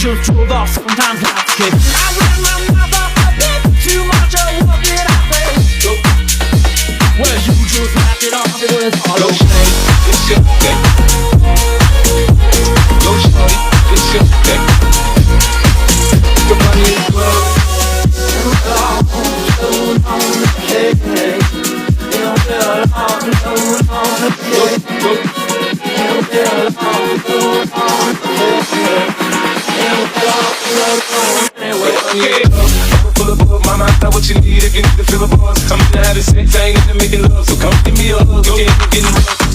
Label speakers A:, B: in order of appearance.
A: just drove off, sometimes like a kid. I ran my mouth off a bit too much, what did I say? Well, you just laughed it off, it was all
B: Go
A: okay.
B: shorty, it's your day. Go shorty, it's your day. The money is good. Full of bug, mama, I know what you need if you need to feel a buzz. I'm in the habit of sex, I ain't into making love, so come give me a hug. Getting rough.